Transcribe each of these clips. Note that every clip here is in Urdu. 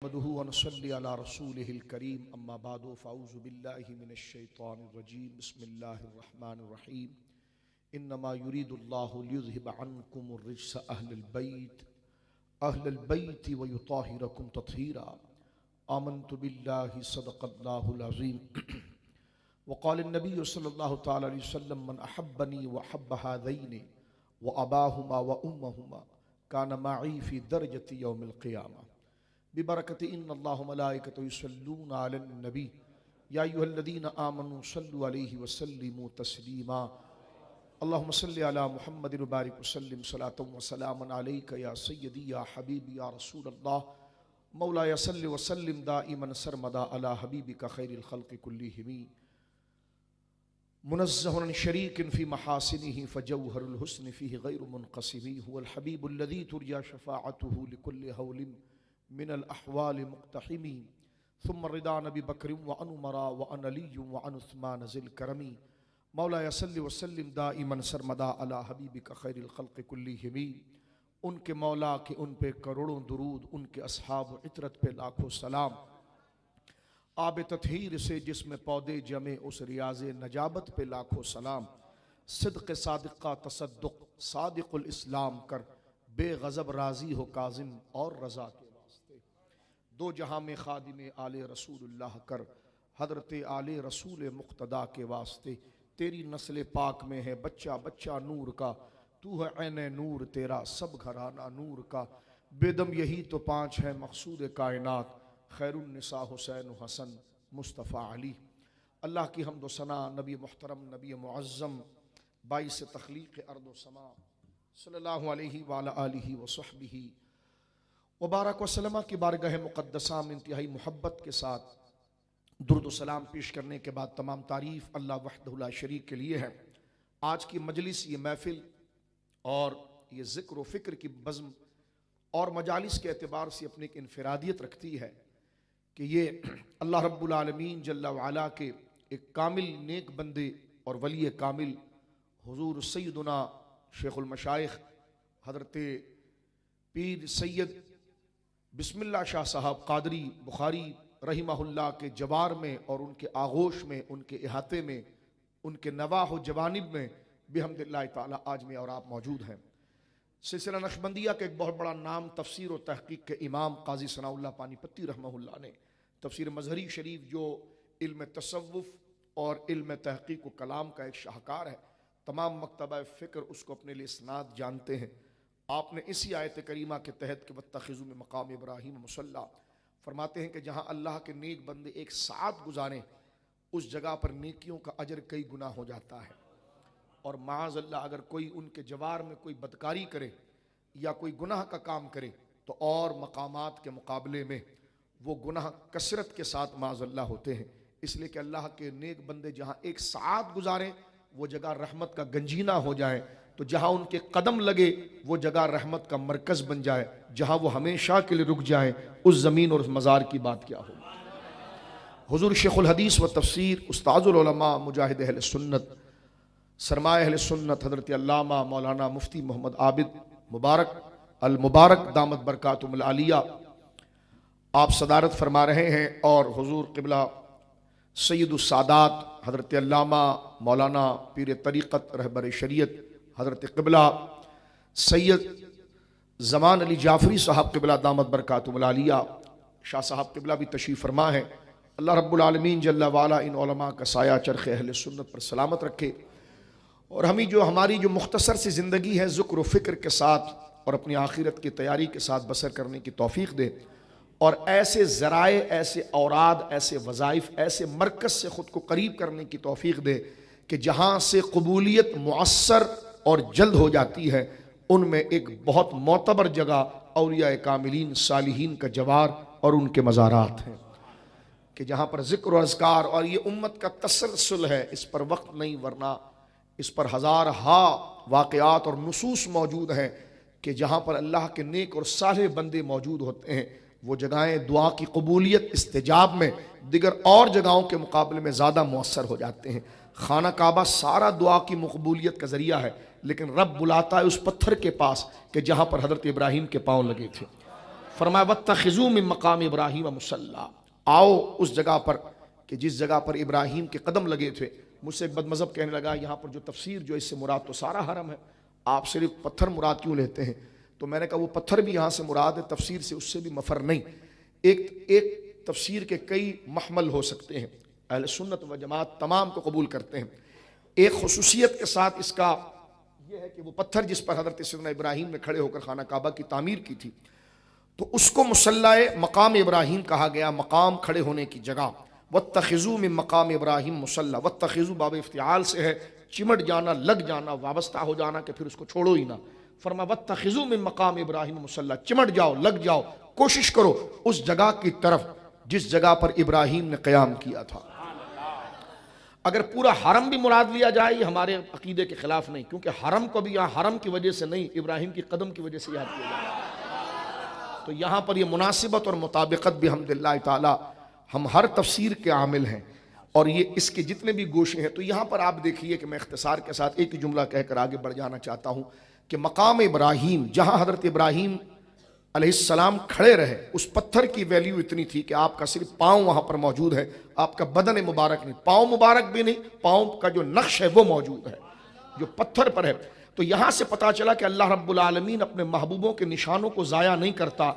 نحمده ونصلي على رسوله الكريم اما بعد فاعوذ بالله من الشيطان الرجيم بسم الله الرحمن الرحيم انما يريد الله ليذهب عنكم الرجس اهل البيت ويطهركم تطهيرا آمنت بالله صدق الله العظيم وقال النبي صلى الله تعالى عليه وسلم من احبني واحب هذين واباهما وامهما كان معي في درجة يوم القيامة ببرکت ان اللہ ملائکۃ یصلون علی النبی یا ایھا الذین آمنوا صلوا علیہ وسلموا تسلیما اللہم صل علی محمد وبارک وسلم صلاۃ وسلاما علیک یا سیدی یا حبیبی یا رسول اللہ مولایا صل وسلم دائما سرمدا علی حبیبک خیر الخلق کلہم منزہ عن شریک فی محاسنہ فجوہر الحسن فیہ غیر منقسم هو الحبیب الذی ترجى شفاعته لكل ہول من الاحوال مقتحمی ثم الرضا نبی بکر وعن عمراء وعن علی وعن عثمان ذی الکرم مولایا صلی وسلم دائما سرمدا علی حبیبک خیر الخلق کلہم ان کے مولا کے ان پہ کروڑوں درود، ان کے اصحاب و عطرت پہ لاکھوں سلام، آب تطہیر سے جس میں پودے جمے اس ریاض نجابت پہ لاکھوں سلام، صدق صادق کا تصدق صادق الاسلام کر بے غضب راضی ہو کاظم اور رضا کے دو جہاں میں خادم آل رسول اللہ کر حضرت آل رسول مقتدا کے واسطے تیری نسل پاک میں ہے بچہ بچہ نور کا، تو ہے عین نور تیرا سب گھرانہ نور کا، بے دم یہی تو پانچ ہے مقصود کائنات، خیر النساء حسین حسن مصطفیٰ علی۔ اللہ کی حمد و ثنا نبی محترم نبی معظم باعث تخلیق ارض و سما صلی اللہ علیہ وعلی آلہ وصحبہ وبارک وسلم کی بارگاہ مقدسہ میں انتہائی محبت کے ساتھ درود و سلام پیش کرنے کے بعد تمام تعریف اللہ وحدہ لا شریک کے لیے ہے۔ آج کی مجلس، یہ محفل اور یہ ذکر و فکر کی بزم اور مجالس کے اعتبار سے اپنی ایک انفرادیت رکھتی ہے کہ یہ اللہ رب العالمین جل وعلا کے ایک کامل نیک بندے اور ولی کامل حضور سیدنا شیخ المشائخ حضرت پیر سید بسم اللہ شاہ صاحب قادری بخاری رحمہ اللہ کے جوار میں اور ان کے آغوش میں، ان کے احاطے میں، ان کے نواح و جوانب میں بحمد اللہ تعالی آج میں اور آپ موجود ہیں۔ سلسلہ نقشبندیہ کا ایک بہت بڑا نام تفسیر و تحقیق کے امام قاضی ثناء اللہ پانی پتی رحمہ اللہ نے تفسیر مظہری شریف، جو علم تصوف اور علم تحقیق و کلام کا ایک شاہکار ہے، تمام مکتبہ فکر اس کو اپنے لیے اسناد جانتے ہیں۔ آپ نے اسی آیت کریمہ کے تحت کہ واتخذوا من مقام ابراہیم مصلی فرماتے ہیں کہ جہاں اللہ کے نیک بندے ایک ساعت گزاریں اس جگہ پر نیکیوں کا اجر کئی گنا ہو جاتا ہے، اور معاذ اللہ اگر کوئی ان کے جوار میں کوئی بدکاری کرے یا کوئی گناہ کا کام کرے تو اور مقامات کے مقابلے میں وہ گناہ کثرت کے ساتھ معاذ اللہ ہوتے ہیں، اس لیے کہ اللہ کے نیک بندے جہاں ایک ساعت گزاریں وہ جگہ رحمت کا گنجینہ ہو جائے، تو جہاں ان کے قدم لگے وہ جگہ رحمت کا مرکز بن جائے، جہاں وہ ہمیشہ کے لیے رک جائیں اس زمین اور اس مزار کی بات کیا ہو۔ حضور شیخ الحدیث و تفسیر استاذ العلماء مجاہد اہل سنت سرمایہ اہل سنت حضرت علامہ مولانا مفتی محمد عابد مبارک المبارک دامت برکاتہم العالیہ آپ صدارت فرما رہے ہیں، اور حضور قبلہ سید السادات حضرت علامہ مولانا پیر طریقت رہبر شریعت حضرت قبلہ سید زمان علی جعفری صاحب قبلہ دامت برکاتہم العالیہ شاہ صاحب قبلہ بھی تشریف فرما ہے۔ اللہ رب العالمین جل وعلا ان علماء کا سایہ چرخ اہل سنت پر سلامت رکھے، اور ہماری جو مختصر سی زندگی ہے ذکر و فکر کے ساتھ اور اپنی آخرت کی تیاری کے ساتھ بسر کرنے کی توفیق دے، اور ایسے ذرائع، ایسے اوراد، ایسے وظائف، ایسے مرکز سے خود کو قریب کرنے کی توفیق دے کہ جہاں سے قبولیت مؤثر اور جلد ہو جاتی ہے، ان میں ایک بہت معتبر جگہ اولیاء کاملین صالحین کا جوار اور ان کے مزارات ہیں، کہ جہاں پر ذکر و اذکار اور یہ امت کا تسلسل ہے، اس پر وقت نہیں، ورنہ اس پر ہزارہا واقعات اور نصوص موجود ہیں کہ جہاں پر اللہ کے نیک اور صالح بندے موجود ہوتے ہیں وہ جگہیں دعا کی قبولیت استجاب میں دیگر اور جگہوں کے مقابلے میں زیادہ مؤثر ہو جاتے ہیں۔ خانہ کعبہ سارا دعا کی مقبولیت کا ذریعہ ہے، لیکن رب بلاتا ہے اس پتھر کے پاس کہ جہاں پر حضرت ابراہیم کے پاؤں لگے تھے۔ فرمایا واتخذوا من مقام ابراہیم مصلی، آؤ اس جگہ پر کہ جس جگہ پر ابراہیم کے قدم لگے تھے۔ مجھ سے ایک بد مذہب کہنے لگا یہاں پر جو تفسیر جو اس سے مراد تو سارا حرم ہے، آپ صرف پتھر مراد کیوں لیتے ہیں؟ تو میں نے کہا وہ پتھر بھی یہاں سے مراد ہے، تفسیر سے اس سے بھی مفر نہیں۔ ایک تفسیر کے کئی محمل ہو سکتے ہیں، اہل سنت و جماعت تمام کو قبول کرتے ہیں۔ ایک خصوصیت کے ساتھ اس کا یہ ہے کہ وہ پتھر جس پر حضرت سیدنا ابراہیم نے کھڑے ہو کر خانہ کعبہ کی تعمیر کی تھی، تو اس کو مصلی مقام ابراہیم کہا گیا، مقام کھڑے ہونے کی جگہ۔ واتخذوا من مقام ابراہیم مصلی، واتخذوا باب افتعال سے ہے چمٹ جانا، لگ جانا، وابستہ ہو جانا کہ پھر اس کو چھوڑو ہی نہ۔ فرمایا واتخذوا من مقام ابراہیم مصلی، چمٹ جاؤ، لگ جاؤ، کوشش کرو اس جگہ کی طرف جس جگہ پر ابراہیم نے قیام کیا تھا۔ اگر پورا حرم بھی مراد لیا جائے یہ ہمارے عقیدے کے خلاف نہیں، کیونکہ حرم کو بھی یہاں حرم کی وجہ سے نہیں، ابراہیم کی قدم کی وجہ سے یاد کیا جائے، تو یہاں پر یہ مناسبت اور مطابقت بھی الحمدللہ تعالی ہم ہر تفسیر کے عامل ہیں، اور یہ اس کے جتنے بھی گوشے ہیں۔ تو یہاں پر آپ دیکھیے کہ میں اختصار کے ساتھ ایک ہی جملہ کہہ کر آگے بڑھ جانا چاہتا ہوں کہ مقام ابراہیم جہاں حضرت ابراہیم علیہ السلام کھڑے رہے، اس پتھر کی ویلیو اتنی تھی کہ آپ کا صرف پاؤں وہاں پر موجود ہے، آپ کا بدن مبارک نہیں، پاؤں مبارک بھی نہیں، پاؤں کا جو نقش ہے وہ موجود ہے جو پتھر پر ہے۔ تو یہاں سے پتا چلا کہ اللہ رب العالمین اپنے محبوبوں کے نشانوں کو ضائع نہیں کرتا،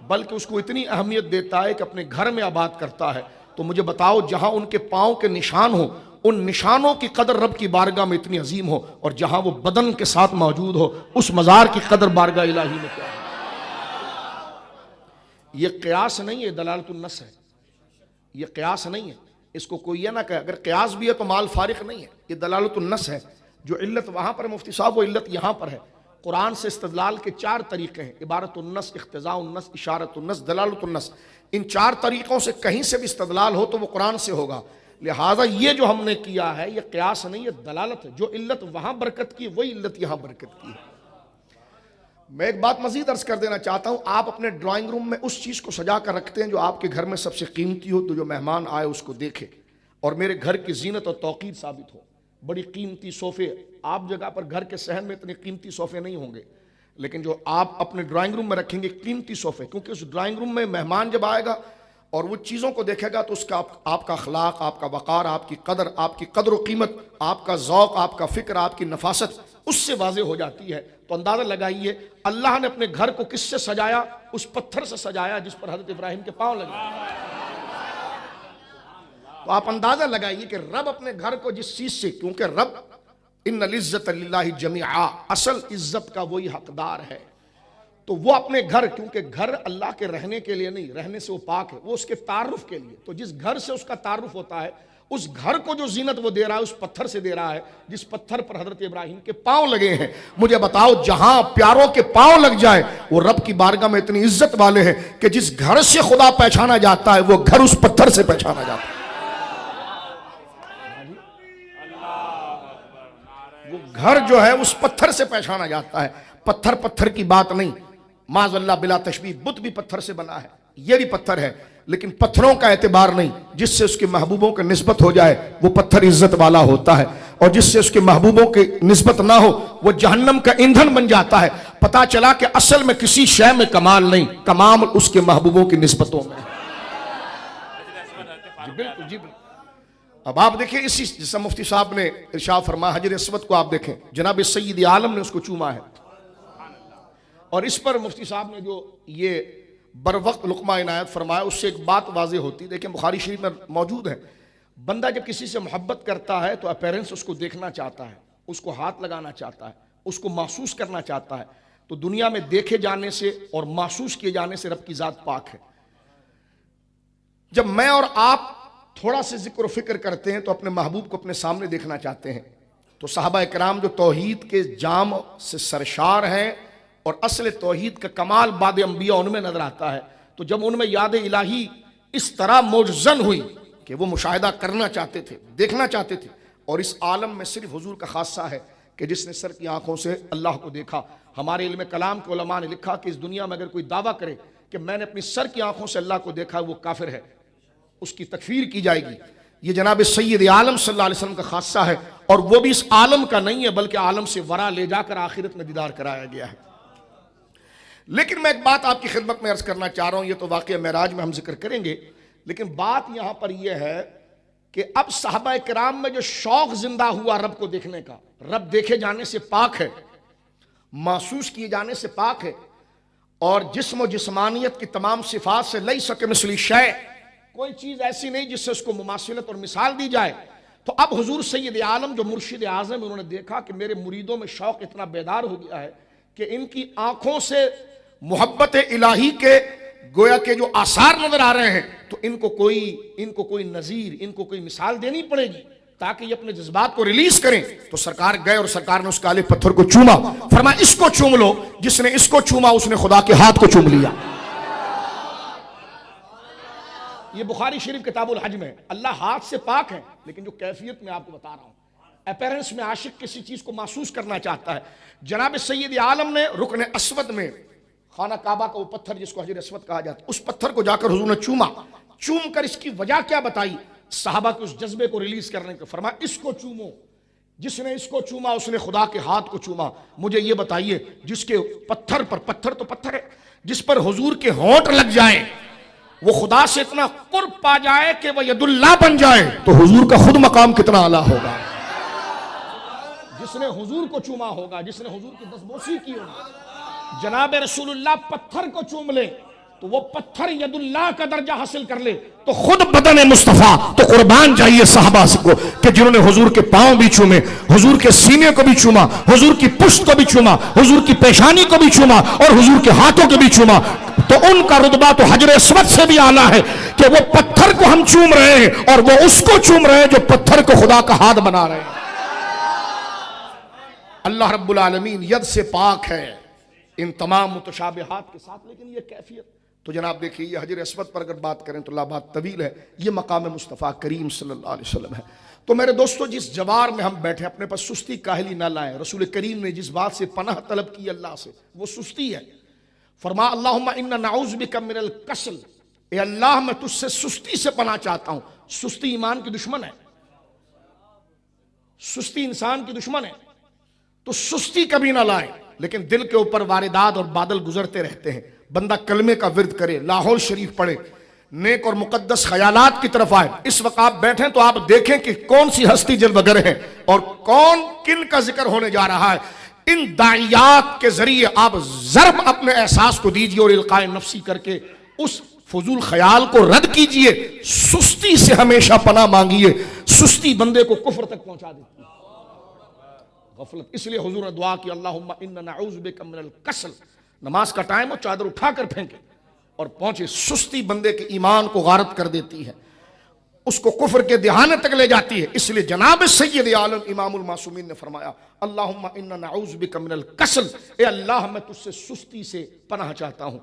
بلکہ اس کو اتنی اہمیت دیتا ہے کہ اپنے گھر میں آباد کرتا ہے۔ تو مجھے بتاؤ جہاں ان کے پاؤں کے نشان ہو، ان نشانوں کی قدر رب کی بارگاہ میں اتنی عظیم ہو، اور جہاں وہ بدن کے ساتھ موجود ہو اس مزار کی قدر بارگاہ الہی میں کیا ہے؟ یہ قیاس نہیں ہے، دلالت النص ہے، یہ قیاس نہیں ہے۔ اس کو کوئی یہ نہ کہے اگر قیاس بھی ہے تو مال فارغ نہیں ہے، یہ دلالت النص ہے۔ جو علت وہاں پر مفتی صاحب وہ علت یہاں پر ہے۔ قرآن سے استدلال کے 4 طریقے ہیں، عبارت النص، اقتضاء النص، اشارت النص، دلالت النص۔ ان 4 طریقوں سے کہیں سے بھی استدلال ہو تو وہ قرآن سے ہوگا، لہٰذا یہ جو ہم نے کیا ہے یہ قیاس نہیں، یہ دلالت ہے۔ جو علت وہاں برکت کی وہی علت یہاں برکت کی ہے۔ میں ایک بات مزید عرض کر دینا چاہتا ہوں، آپ اپنے ڈرائنگ روم میں اس چیز کو سجا کر رکھتے ہیں جو آپ کے گھر میں سب سے قیمتی ہو، تو جو مہمان آئے اس کو دیکھے اور میرے گھر کی زینت اور توقیر ثابت ہو۔ بڑی قیمتی صوفے، آپ جگہ پر گھر کے صحن میں اتنے قیمتی صوفے نہیں ہوں گے، لیکن جو آپ اپنے ڈرائنگ روم میں رکھیں گے قیمتی صوفے، کیونکہ اس ڈرائنگ روم میں مہمان جب آئے گا اور وہ چیزوں کو دیکھے گا تو اس کا آپ کا اخلاق، آپ کا وقار، آپ کی قدر و قیمت، آپ کا ذوق، آپ کا فکر، آپ کی نفاست اس سے واضح ہو جاتی ہے۔ تو اندازہ لگائیے اللہ نے اپنے گھر کو کس سے سجایا؟ اس پتھر سے سجایا جس پر حضرت ابراہیم کے پاؤں لگے۔ تو آپ اندازہ لگائیے کہ رب اپنے گھر کو جس چیز سے، کیونکہ رب ان العزت للہ جمیعا، اصل عزت کا وہی حقدار ہے، تو وہ اپنے گھر، کیونکہ گھر اللہ کے رہنے کے لیے نہیں، رہنے سے وہ پاک ہے، وہ اس کے تعارف کے لیے، تو جس گھر سے اس کا تعارف ہوتا ہے اس گھر کو جو زینت وہ دے رہا ہے اس پتھر سے دے رہا ہے جس پتھر پر حضرت ابراہیم کے پاؤں لگے ہیں۔ مجھے بتاؤ جہاں پیاروں کے پاؤں لگ جائے وہ رب کی بارگاہ میں اتنی عزت والے ہیں کہ جس گھر سے خدا پہچانا جاتا ہے وہ گھر اس پتھر سے پہچانا جاتا ہے۔ وہ گھر جو ہے اس پتھر سے پہچانا جاتا ہے۔ پتھر کی بات نہیں، معاذ اللہ بلا تشبیہ، بت بھی پتھر سے بنا ہے، یہ بھی پتھر ہے، لیکن پتھروں کا اعتبار نہیں، جس سے اس کے محبوبوں کی نسبت ہو جائے وہ پتھر عزت والا ہوتا ہے، اور جس سے اس کے محبوبوں کی نسبت نہ ہو وہ جہنم کا ایندھن بن جاتا ہے۔ پتا چلا کہ اصل میں کسی شے میں کمال نہیں، کمال اس کے محبوبوں کی نسبتوں میں۔ جی بالکل، جی بالکل۔ اب آپ دیکھیں اسی جیسا مفتی صاحب نے ارشاد فرمایا، حجر اسود کو آپ دیکھیں، جناب سید عالم نے اس کو چوما ہے، اور اس پر مفتی صاحب نے جو یہ بر وقت لقمہ عنایت فرمایا اس سے ایک بات واضح ہوتی، دیکھیں بخاری شریف میں موجود ہے، بندہ جب کسی سے محبت کرتا ہے تو اپیرنس اس کو دیکھنا چاہتا ہے، اس کو ہاتھ لگانا چاہتا ہے، اس کو محسوس کرنا چاہتا ہے، تو دنیا میں دیکھے جانے سے اور محسوس کیے جانے سے رب کی ذات پاک ہے۔ جب میں اور آپ تھوڑا سے ذکر و فکر کرتے ہیں تو اپنے محبوب کو اپنے سامنے دیکھنا چاہتے ہیں، تو صحابہ کرام جو توحید کے جام سے سرشار ہیں اور اصل توحید کا کمال بعد انبیاء ان میں نظر آتا ہے، تو جب ان میں یاد الہی اس طرح موجزن ہوئی کہ وہ مشاہدہ کرنا چاہتے تھے، دیکھنا چاہتے تھے، اور اس عالم میں صرف حضور کا خاصہ ہے کہ جس نے سر کی آنکھوں سے اللہ کو دیکھا۔ ہمارے علم کلام کے علماء نے لکھا کہ اس دنیا میں اگر کوئی دعویٰ کرے کہ میں نے اپنی سر کی آنکھوں سے اللہ کو دیکھا وہ کافر ہے، اس کی تکفیر کی جائے گی۔ یہ جناب سید عالم صلی اللہ علیہ وسلم کا خاصہ ہے، اور وہ بھی اس عالم کا نہیں ہے بلکہ عالم سے ورا لے جا کر آخرت میں دیدار کرایا گیا ہے۔ لیکن میں ایک بات آپ کی خدمت میں عرض کرنا چاہ رہا ہوں، یہ تو واقعہ معراج میں ہم ذکر کریں گے، لیکن بات یہاں پر یہ ہے کہ اب صحابہ کرام میں جو شوق زندہ ہوا رب کو دیکھنے کا، رب دیکھے جانے سے پاک ہے، محسوس کیے جانے سے پاک ہے، اور جسم و جسمانیت کی تمام صفات سے لیس کمثلہ شیء، کوئی چیز ایسی نہیں جس سے اس کو مماثلت اور مثال دی جائے۔ تو اب حضور سید عالم جو مرشد اعظم، انہوں نے دیکھا کہ میرے مریدوں میں شوق اتنا بیدار ہو گیا ہے کہ ان کی آنکھوں سے محبت الہی کے گویا کہ جو آثار نظر آ رہے ہیں، تو ان کو کوئی نظیر، ان کو کوئی مثال دینی پڑے گی تاکہ یہ اپنے جذبات کو ریلیز کریں۔ تو سرکار گئے اور سرکار نے اس کالے پتھر کو چوما، فرمایا اس کو چوم لو، جس نے اس کو چوما اس نے خدا کے ہاتھ کو چوم لیا۔ یہ بخاری شریف کتاب الحج میں، اللہ ہاتھ سے پاک ہے، لیکن جو کیفیت میں آپ کو بتا رہا ہوں، اپیرنس میں عاشق کسی چیز کو محسوس کرنا چاہتا ہے۔ جناب سید عالم نے رکن اسود میں، خانہ کعبہ کا وہ پتھر جس کو حجر اسود کہا جاتا ہے، اس پتھر کو جا کر حضور نے چوما، چوم کر اس کی وجہ کیا بتائی، صحابہ کے اس جذبے کو ریلیز کرنے کو، فرمایا اس کو چومو، جس نے اس کو چوما اس نے خدا کے ہاتھ کو چوما۔ مجھے یہ بتائیے جس کے پتھر پر، پتھر تو پتھر ہے، جس پر حضور کے ہونٹ لگ جائیں، وہ خدا سے اتنا قرب پا جائے کہ وہ ید اللہ بن جائے، تو حضور کا خود مقام کتنا اعلیٰ ہوگا۔ جس نے حضور کو چوما ہوگا، جس نے حضور کی دستبوسی کی ہوگی، جناب رسول اللہ پتھر کو چوم لے تو وہ پتھر ید اللہ کا درجہ حاصل کر لے، تو خود بدن مصطفیٰ تو قربان جائیے صحابہ کو کہ جنہوں نے حضور کے پاؤں بھی چومے، حضور کے سینے کو بھی چوما، حضور کی پشت کو بھی چوما، حضور کی پیشانی کو بھی چوما، اور حضور کے ہاتھوں کو بھی چوما، تو ان کا رتبہ تو حجر اسود سے بھی اعلیٰ ہے کہ وہ پتھر کو ہم چوم رہے ہیں اور وہ اس کو چوم رہے ہیں جو پتھر کو خدا کا ہاتھ بنا رہے ہیں۔ اللہ رب العالمین ید سے پاک ہے ان تمام متشابہات کے ساتھ، لیکن یہ کیفیت تو جناب دیکھیے، یہ حجر اسود پر اگر بات کریں تو اللہ بات طویل ہے، یہ مقام مصطفیٰ کریم صلی اللہ علیہ وسلم ہے۔ تو میرے دوستو، جس جوار میں ہم بیٹھے اپنے پاس سستی کاہلی نہ لائیں۔ رسول کریم نے جس بات سے پناہ طلب کی اللہ سے، وہ سستی ہے۔ فرما اللہم انا نعوذ بک من الکسل، اے اللہ میں تجھ سے سستی سے پناہ چاہتا ہوں۔ سستی ایمان کی دشمن ہے، سستی انسان کی دشمن ہے، تو سستی کبھی نہ لائیں۔ لیکن دل کے اوپر واردات اور بادل گزرتے رہتے ہیں، بندہ کلمے کا ورد کرے، لاہور شریف پڑھے، نیک اور مقدس خیالات کی طرف آئے۔ اس وقت آپ بیٹھیں تو آپ دیکھیں کہ کون سی ہستی جلوگر ہے اور کون کن کا ذکر ہونے جا رہا ہے۔ ان داعیات کے ذریعے آپ ضرب اپنے احساس کو دیجئے اور القاء نفسی کر کے اس فضول خیال کو رد کیجئے۔ سستی سے ہمیشہ پناہ مانگیے، سستی بندے کو کفر تک پہنچا دیتی ہے، غفلت۔ اس لیے حضور نے دعا کی اللہم انا نعوذ بک من الکسل، نماز کا ٹائم ہو چادر اٹھا کر پھینکے اور پہنچے۔ سستی بندے کے ایمان کو غارت کر دیتی ہے، اس کو کفر کے دہانے تک لے جاتی ہے۔ اس لیے جناب سید عالم امام المعصومین نے فرمایا اللہم انا نعوذ بک من الکسل، اے اللہ میں تجھ سے سستی سے پناہ چاہتا ہوں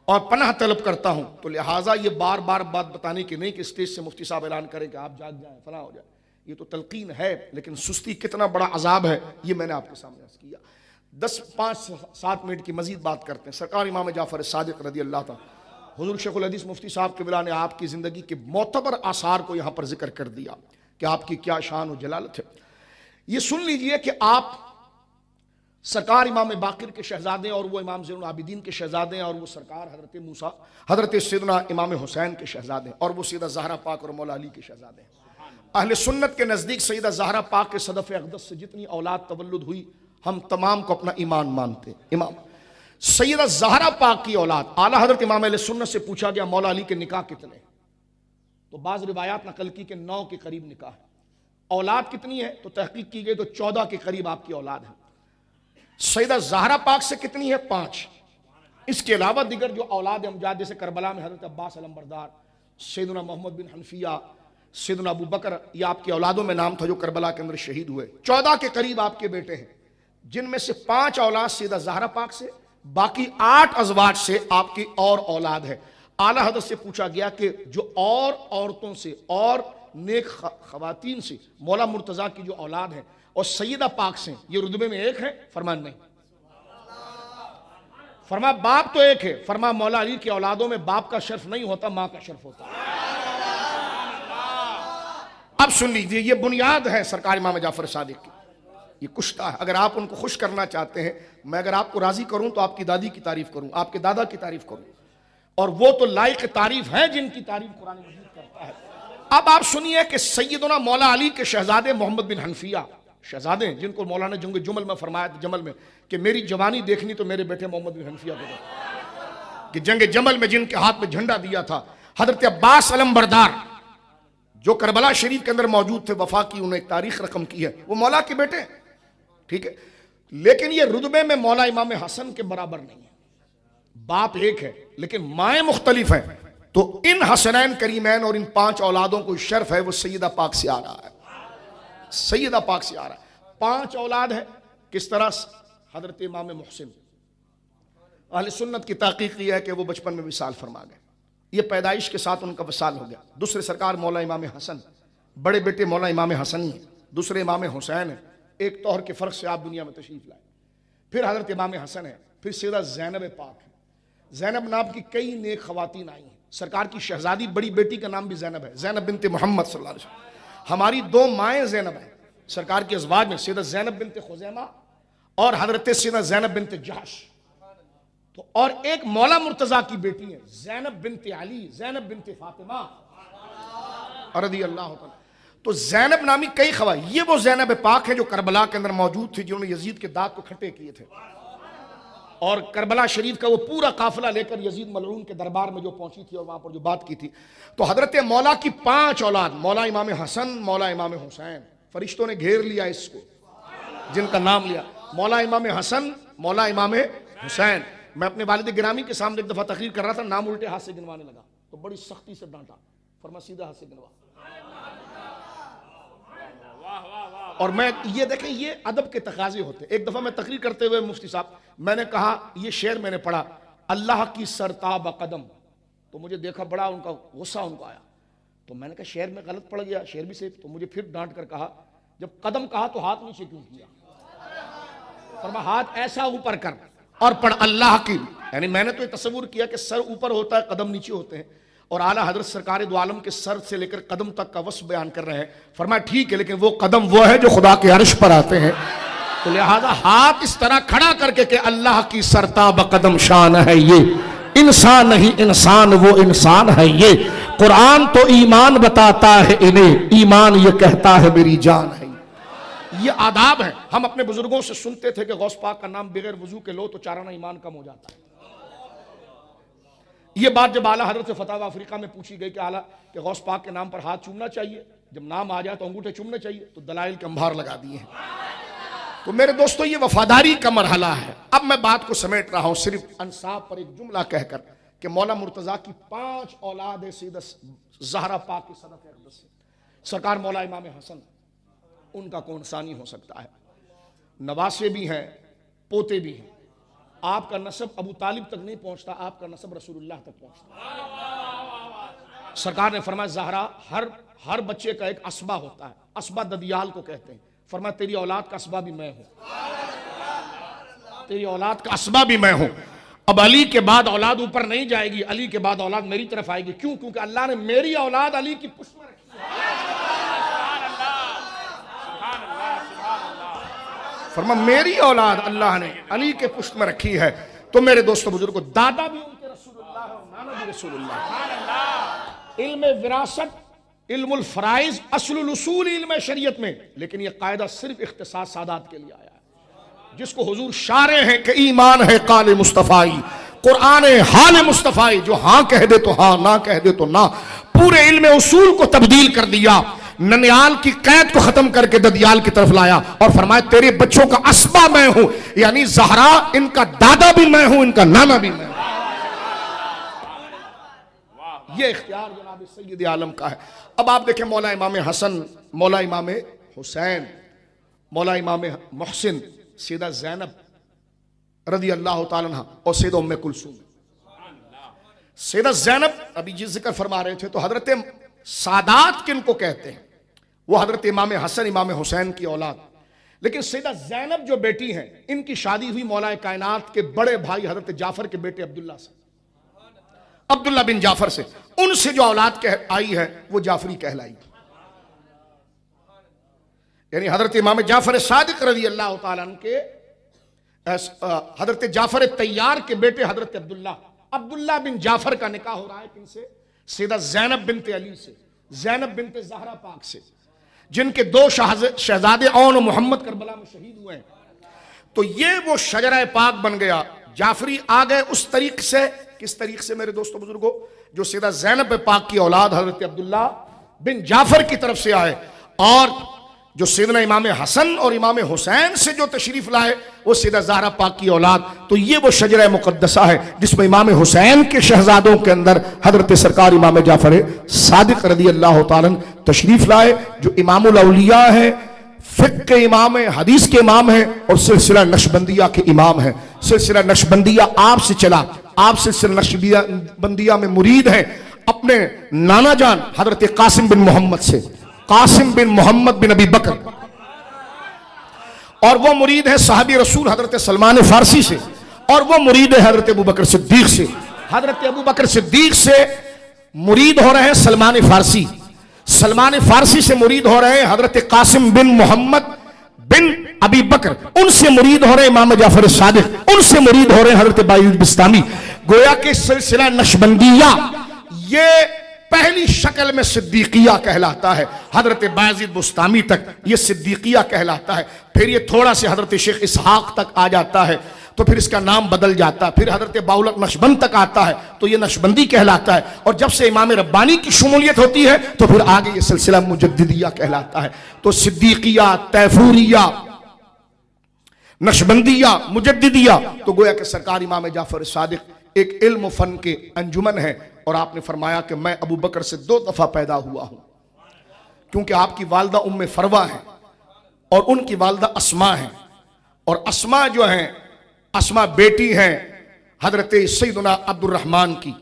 اور پناہ طلب کرتا ہوں۔ تو لہٰذا یہ بار بار بات بتانے کی نہیں کہ اسٹیج سے مفتی صاحب اعلان کریں کہ آپ جاگ جائیں فلاں ہو جائے، یہ تو تلقین ہے، لیکن سستی کتنا بڑا عذاب ہے یہ میں نے آپ کے سامنے عرض کیا۔ 5-7 منٹ کی مزید بات کرتے ہیں۔ سرکار امام جعفر صادق رضی اللہ تعالیٰ، حضور شیخ الحدیث مفتی صاحب قبلہ نے آپ کی زندگی کے معتبر آثار کو یہاں پر ذکر کر دیا کہ آپ کی کیا شان و جلالت ہے۔ یہ سن لیجئے کہ آپ سرکار امام باقر کے شہزادے اور وہ امام زین العابدین کے شہزادے ہیں، اور وہ سرکار حضرت موسیٰ، حضرت سیدنا امام حسین کے شہزادے ہیں، اور وہ سیدہ زہرا پاک اور مولا علی کے شہزادے ہیں۔ اہل سنت کے نزدیک سیدہ زہرا پاک کے صدف اقدس سے جتنی اولاد تولد ہوئی ہم تمام کو اپنا ایمان مانتے ہیں۔ امام سیدہ زہرا پاک کی اولاد، اعلیٰ حضرت امام اہل سنت سے پوچھا گیا مولا علی کے نکاح کتنے، تو بعض روایات نقل کی کہ 9 کے قریب نکاح ہے۔ اولاد کتنی ہے تو تحقیق کی گئی تو 14 کے قریب آپ کی اولاد ہے۔ سیدہ زہرا پاک سے کتنی ہے 5۔ اس کے علاوہ دیگر جو اولاد امجاد جیسے کربلا میں حضرت عباس علمبردار، سیدنا محمد بن حنفیہ، سیدنا ابو بکر، یہ آپ کی اولادوں میں نام تھا جو کربلا کے اندر شہید ہوئے۔ 14 کے قریب آپ کے بیٹے ہیں، جن میں سے 5 اولاد سیدہ زہرا پاک سے، باقی 8 ازواج سے آپ کی اور اولاد ہے۔ اعلیٰ حضرت سے پوچھا گیا کہ جو اور عورتوں سے اور نیک خواتین سے مولا مرتضیٰ کی جو اولاد ہے اور سیدہ پاک سے یہ رتبے میں ایک ہے؟ فرمان نہیں۔ فرما باپ تو ایک ہے، فرما مولا علی کی اولادوں میں باپ کا شرف نہیں ہوتا، ماں کا شرف ہوتا ہے۔ اب سن لیجئے، یہ بنیاد ہے سرکار امام جعفر صادق کی۔ یہ کشتا ہے. اگر آپ ان کو خوش کرنا چاہتے ہیں، میں اگر آپ کو راضی کروں تو آپ کی دادی کی تعریف کروں، آپ کے دادا کی تعریف کروں، اور وہ تو لائق تعریف ہے جن کی تعریف قرآن مجید کرتا ہے. اب آپ سنیے کہ سیدنا مولا علی کے شہزادے محمد بن حنفیہ، شہزادے جن کو مولانا جنگ جمل میں فرمایا تھا، جمل میں، کہ میری جوانی دیکھنی تو میرے بیٹے محمد بن حنفیہ کو دیکھو، کہ جنگ جمل میں جن کے ہاتھ میں جھنڈا دیا تھا حضرت عباس علمبردار جو کربلا شریف کے اندر موجود تھے، وفا کی انہیں ایک تاریخ رقم کی ہے، وہ مولا کے بیٹے ہیں. ٹھیک ہے، لیکن یہ رتبے میں مولا امام حسن کے برابر نہیں ہے. باپ ایک ہے لیکن مائیں مختلف ہیں. تو ان حسنین کریمین اور ان 5 اولادوں کو شرف ہے، وہ سیدہ پاک سے آ رہا ہے، سیدہ پاک سے آ رہا ہے. 5 اولاد ہے. کس طرح؟ حضرت امام محسن، اہل سنت کی تحقیق یہ ہے کہ وہ بچپن میں وصال فرما گئے، یہ پیدائش کے ساتھ ان کا وصال ہو گیا. دوسرے سرکار مولا امام حسن، بڑے بیٹے مولا امام حسن ہی ہیں، دوسرے امام حسین ہیں، ایک طور کے فرق سے آپ دنیا میں تشریف لائے. پھر حضرت امام حسن ہے، پھر سیدہ زینب پاک ہے. زینب نام کی کئی نیک خواتین آئی ہیں. سرکار کی شہزادی بڑی بیٹی کا نام بھی زینب ہے، زینب بنت محمد صلی اللہ علیہ وسلم. ہماری 2 مائیں زینب ہیں سرکار کے ازواج میں، سیدہ زینب بنت خزیمہ اور حضرت سیدہ زینب بنت جحش. تو اور ایک مولا مرتضیٰ کی بیٹی ہے زینب بنت علی، زینب بنت فاطمہ رضی اللہ تعالیٰ. تو زینب نامی کئی خواتین، یہ وہ زینب پاک ہے جو کربلا کے اندر موجود تھی، جنہوں نے یزید کے دانت کو کھٹے کیے تھے، اور کربلا شریف کا وہ پورا قافلہ لے کر یزید ملعون کے دربار میں جو پہنچی تھی اور وہاں پر جو بات کی تھی. تو حضرت مولا کی 5 اولاد، مولا امام حسن، مولا امام حسین، فرشتوں نے گھیر لیا اس کو، جن کا نام لیا مولا امام حسن، مولا امام حسین. میں اپنے والد گرامی کے سامنے ایک دفعہ تقریر کر رہا تھا، نام الٹے ہاتھ سے گنوانے لگا تو بڑی سختی سے ڈانٹا، فرما سیدھا ہاتھ سے گنوا. اور میں یہ دیکھیں، یہ ادب کے تقاضے ہوتے. ایک دفعہ میں تقریر کرتے ہوئے مفتی صاحب، میں نے کہا یہ شعر میں نے پڑھا، اللہ کی سرتاب قدم، تو مجھے دیکھا بڑا ان کا غصہ ان کو آیا. تو میں نے کہا شعر میں غلط پڑھ گیا، شعر بھی صحیح. تو مجھے پھر ڈانٹ کر کہا جب قدم کہا تو ہاتھ نیچے کیوں کیا؟ فرما ہاتھ ایسا اوپر کر اور پڑھ اللہ کی. یعنی میں نے تو یہ تصور کیا کہ سر اوپر ہوتا ہے، قدم نیچے ہوتے ہیں، اور اعلیٰ حضرت سرکار دو عالم کے سر سے لے کر قدم تک کا وصف بیان کر رہے ہیں. فرمایا ٹھیک ہے، لیکن وہ قدم وہ ہے جو خدا کے عرش پر آتے ہیں. تو لہذا ہاتھ اس طرح کھڑا کر کے کہ اللہ کی سرتاب قدم شان ہے یہ، انسان نہیں انسان وہ انسان ہے یہ. قرآن تو ایمان بتاتا ہے انہیں، ایمان یہ کہتا ہے میری جان ہے. یہ آداب ہیں. ہم اپنے بزرگوں سے سنتے تھے کہ غوث پاک کا نام بغیر وضو کے لو تو چارانہ ایمان کم ہو جاتا ہے. یہ بات جب اعلیٰ حضرت سے فتاوی افریقہ میں پوچھی گئی کہ اعلیٰ کہ غوث پاک کے نام پر ہاتھ چومنا چاہیے، جب نام آ جائے تو انگوٹھے چومنے چاہیے، تو دلائل کے انبار لگا دیے ہیں. تو میرے دوستو یہ وفاداری کا مرحلہ ہے. اب میں بات کو سمیٹ رہا ہوں صرف انصاب پر ایک جملہ کہہ کر کہ مولا مرتضیٰ کی 5 اولاد ہے سیدہ زہرا پاک کی صدقہ اقدس سے. سرکار مولا امام حسن، ان کا کون ثانی ہو سکتا ہے؟ نواسے بھی ہیں، پوتے بھی ہیں. آپ کا نسب ابو طالب تک نہیں پہنچتا، آپ کا نسب رسول اللہ تک پہنچتا. سرکار نے فرمایا زہرا ہر بچے کا ایک اسبہ ہوتا ہے، اسبہ ددیال کو کہتے ہیں. فرمایا تیری اولاد کا اسبہ بھی میں ہوں، تیری اولاد کا اسبہ بھی میں ہوں. اب علی کے بعد اولاد اوپر نہیں جائے گی، علی کے بعد اولاد میری طرف آئے گی. کیوں؟ کیونکہ اللہ نے میری اولاد علی کی پشت میں رکھی ہے. فرما میری اولاد اللہ نے علی کے پشت میں رکھی ہے. تو میرے دوستو بزرگوں، دادا بھی ان کے رسول اللہ اور نانا بھی رسول اللہ. علم وراثت، علم الفرائض اصل الاصول علم شریعت میں، لیکن یہ قاعدہ صرف اختصاص سادات کے لیے آیا ہے، جس کو حضور شارع ہیں کہ ایمان ہے قال مصطفی، قرآن حال مصطفی، جو ہاں کہہ دے تو ہاں، نہ کہہ دے تو نہ. پورے علم اصول کو تبدیل کر دیا، ننیال کی قید کو ختم کر کے ددیال کی طرف لایا اور فرمایا تیرے بچوں کا اسبہ میں ہوں. یعنی زہرا ان کا دادا بھی میں ہوں، ان کا نانا بھی میں ہوں. یہ اختیار جناب سید عالم کا ہے. اب آپ دیکھیں مولا امام حسن، مولا امام حسین، مولا امام محسن، سیدہ زینب رضی اللہ تعالیٰ عنہ اور سیدہ ام کلثوم. سیدہ زینب ابھی جس ذکر فرما رہے تھے، تو حضرت سادات کن کو کہتے ہیں؟ وہ حضرت امام حسن امام حسین کی اولاد. لیکن سیدہ زینب جو بیٹی ہیں، ان کی شادی ہوئی مولا کائنات کے بڑے بھائی حضرت جعفر کے بیٹے عبداللہ سے، عبداللہ بن جعفر سے. ان سے جو اولاد آئی ہے وہ جعفری کہلائی. یعنی حضرت امام جعفر صادق رضی اللہ تعالیٰ عنہ کے حضرت جعفر طیار کے بیٹے حضرت عبداللہ بن جعفر کا نکاح ہو رہا ہے کن سے؟ سیدہ زینب بنت علی سے، زینب بنت زہرا پاک سے، جن کے 2 شہزادے اون و محمد کربلا میں شہید ہوئے ہیں۔ تو یہ وہ شجرہ پاک بن گیا۔ جعفری آ گئے اس طریق سے، کس طریق سے میرے دوستو بزرگوں؟ جو سیدہ زینب پاک کی اولاد حضرت عبداللہ بن جعفر کی طرف سے آئے، اور جو سیدنا امام حسن اور امام حسین سے جو تشریف لائے وہ سیدہ زہرا پاک کی اولاد۔ تو یہ وہ شجرہ مقدسہ ہے جس میں امام حسین کے شہزادوں کے اندر حضرت سرکار امام جعفر صادق رضی اللہ تعالیٰ تشریف لائے، جو امام الاولیاء ہیں، فقہ کے امام ہیں، حدیث کے امام ہیں، اور سلسلہ نقشبندیہ کے امام ہیں۔ سلسلہ نقشبندیہ آپ سے چلا، آپ سلسلہ نقشبندیہ میں مرید ہیں اپنے نانا جان حضرت قاسم بن محمد سے، قاسم بن محمد بن ابی بکر، اور وہ مرید ہے صحابی رسول حضرت سلمان فارسی سے، اور وہ مرید ہے حضرت ابوبکر صدیق سے۔ حضرت ابوبکر صدیق سے مرید ہو رہے ہیں سلمان فارسی، سلمان فارسی سے مرید ہو رہے ہیں حضرت قاسم بن محمد بن ابی بکر، ان سے مرید ہو رہے ہیں امام جعفر صادق، ان سے مرید ہو رہے ہیں حضرت بایزید بستامی۔ گویا کہ سلسلہ نقشبندیہ یہ پہلی شکل میں صدیقیہ کہلاتا ہے، حضرت بایزید بستامی تک یہ صدیقیہ کہلاتا ہے، پھر یہ تھوڑا سے حضرت شیخ اسحاق تک آ جاتا ہے تو پھر اس کا نام بدل جاتا ہے، پھر حضرت باولک نقشبند تک آتا ہے تو یہ نقشبندی کہلاتا ہے، اور جب سے امام ربانی کی شمولیت ہوتی ہے تو پھر آگے یہ سلسلہ مجددیہ کہلاتا ہے۔ تو صدیقیہ، تیفوریہ، نقشبندیہ، مجددیہ، تو گویا کہ سرکار امام جعفر صادق ایک علم و فن کے انجمن ہے، اور آپ نے فرمایا کہ میں ابو بکر سے 2 دفعہ پیدا ہوا ہوں، کیونکہ آپ کی والدہ ام فروہ ہیں اور ان کی والدہ اسماء ہیں، اور اسماء جو ہیں، اسماء بیٹی ہیں حضرت سیدنا عبد الرحمن کی،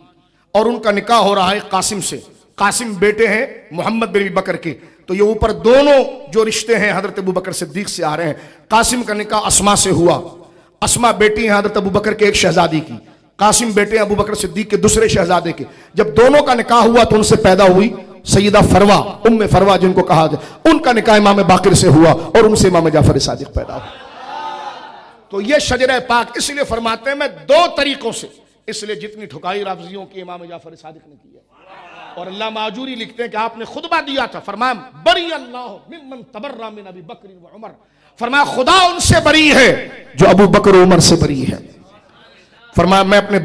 اور ان کا نکاح ہو رہا ہے قاسم سے، قاسم بیٹے ہیں محمد بن ابی بکر کے، تو یہ اوپر دونوں جو رشتے ہیں حضرت ابو بکر صدیق سے آ رہے ہیں۔ قاسم کا نکاح اسماء سے ہوا، اسماء بیٹی ہیں حضرت ابو بکر کے ایک شہزادی کی، قاسم بیٹے ابو بکر صدیق کے دوسرے شہزادے کے۔ جب دونوں کا نکاح ہوا تو ان سے پیدا ہوئی سیدہ فروہ، ام فروہ جن کو کہا جائے، ان کا نکاح امام باقر سے ہوا، اور ان سے امام جعفر صادق پیدا ہوا۔ تو یہ شجرہ پاک اس لیے فرماتے ہیں میں 2 طریقوں سے، اس لیے جتنی ٹھکائی رافضیوں کی امام جعفر صادق نے کی ہے۔ اور علامہ آجوری لکھتے ہیں کہ آپ نے خطبہ دیا تھا، فرمایا بری اللہ ممن تبرأ من ابی بکر و عمر، فرمایا خدا ان سے بری ہے جو ابو بکر و عمر سے بری ہے۔ فرمایا میں اپنے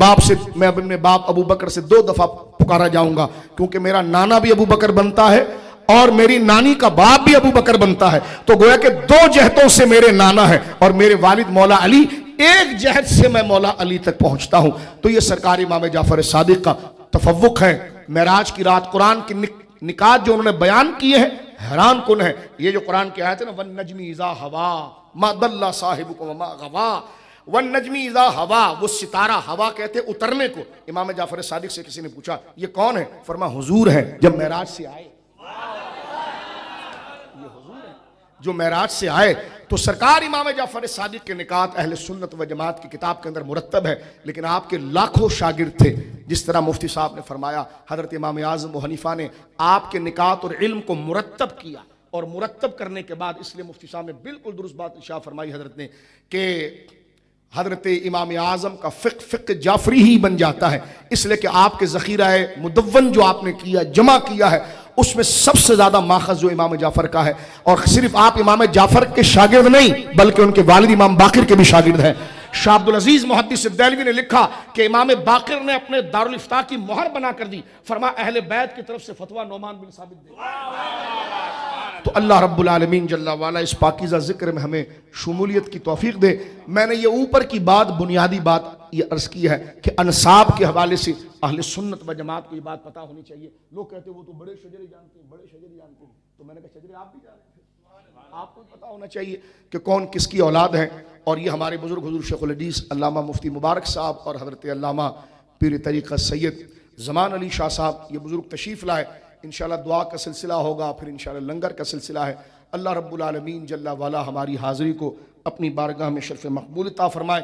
باپ ابو بکر سے 2 دفعہ پکارا جاؤں گا، کیونکہ میرا نانا بھی ابو بکر بنتا ہے اور میری نانی کا باپ بھی ابو بکر بنتا ہے، تو گویا کہ 2 جہتوں سے میرے نانا ہے، اور میرے والد مولا علی ایک جہت سے میں مولا علی تک پہنچتا ہوں۔ تو یہ سرکار امام جعفر صادق کا تفوق ہے۔ معراج کی رات قرآن کی نکات جو انہوں نے بیان کیے ہیں حیران کن ہے۔ یہ جو قرآن کی آیت ہے نا، وَالنَّجْمِ إِذَا هَوَىٰ مَا ضَلَّ صَاحِبُكُمْ وَمَا غَوَىٰ، وَالنَّجْمِ إِذَا هَوَىٰ، وہ ستارہ ہوا کہتے اترنے کو۔ امام جعفر صادق سے کسی نے پوچھا یہ کون ہے؟ فرمایا حضور ہے جب معراج سے آئے، جو معراج سے آئے۔ تو سرکار امام جعفر صادق کے نکات اہل سنت و جماعت کی کتاب کے اندر مرتب ہے، لیکن آپ کے لاکھوں شاگرد تھے، جس طرح مفتی صاحب نے فرمایا حضرت امام اعظم ابو حنیفہ نے آپ کے نکات اور علم کو مرتب کیا، اور مرتب کرنے کے بعد اس لیے مفتی صاحب نے بالکل درست بات ارشاد فرمائی حضرت نے کہ حضرت امام اعظم کا فقہ جعفری ہی بن جاتا ہے، اس لیے کہ آپ کے ذخیرہ مدون جو آپ نے کیا، جمع کیا ہے، اس میں سب سے زیادہ ماخذ جو امام جعفر کا ہے، اور صرف آپ امام جعفر کے شاگرد نہیں بلکہ ان کے والد امام باقر کے بھی شاگرد ہیں۔ شاہ عبدالعزیز محدث دہلوی نے لکھا کہ امام باقر نے اپنے دارالفتاء کی مہر بنا کر دی، فرمایا اہل بیت کی طرف سے فتویٰ نعمان بن ثابت دے۔ تو اللہ رب العالمین جل وعلا اس پاکیزہ ذکر میں ہمیں شمولیت کی توفیق دے۔ میں نے یہ اوپر کی بات، بنیادی بات یہ عرض کی ہے کہ انساب کے حوالے سے اہل سنت و جماعت کو یہ بات پتہ ہونی چاہیے۔ لوگ کہتے ہیں وہ تو بڑے شجرے جانتے ہیں، بڑے شجرے جانتے ہیں، تو میں نے کہا شجرے آپ بھی جانتے ہیں، آپ کو پتہ ہونا چاہیے کہ کون کس کی اولاد ہے۔ اور یہ ہمارے بزرگ حضور شیخ الحدیث علامہ مفتی مبارک صاحب اور حضرت علامہ پیر طریقہ سید زمان علی شاہ صاحب یہ بزرگ تشریف لائے۔ انشاءاللہ دعا کا سلسلہ ہوگا، پھر انشاءاللہ لنگر کا سلسلہ ہے۔ اللہ رب العالمین جل وعلا ہماری حاضری کو اپنی بارگاہ میں شرف مقبول عطا فرمائے۔